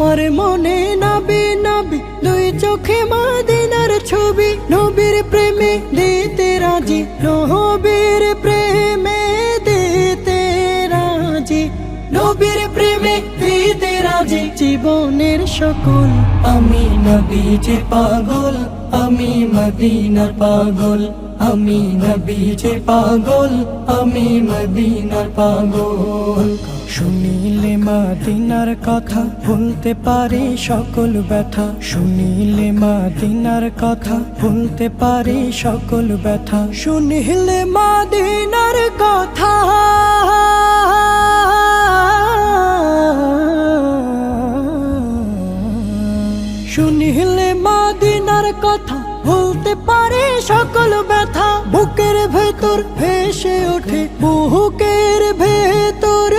আমার মনে নবী নবী দুই চোখে মদিনার ছবি, নবীর প্রেমে দিতে রাজি, নবীর প্রেমে দিতে রাজি, নবীর প্রেমে দিতে রাজি। জীবনের সকল আমি নবীজির পাগল, আমি মদিনার পাগল, আমি নবীজির পাগল, আমি মদিনার পাগল। শুনিলে মদিনার কথা ভুলতে পারি সকল ব্যথা, শুনিলে মদিনার কথা ভুলতে পারি সকল ব্যথা, শুনিলে মদিনার কথা শুনিলে মদিনার কথা ভুলতে পারি সকল ব্যথা। বুকের ভেতর ভেসে ওঠে, বুকের ভেতর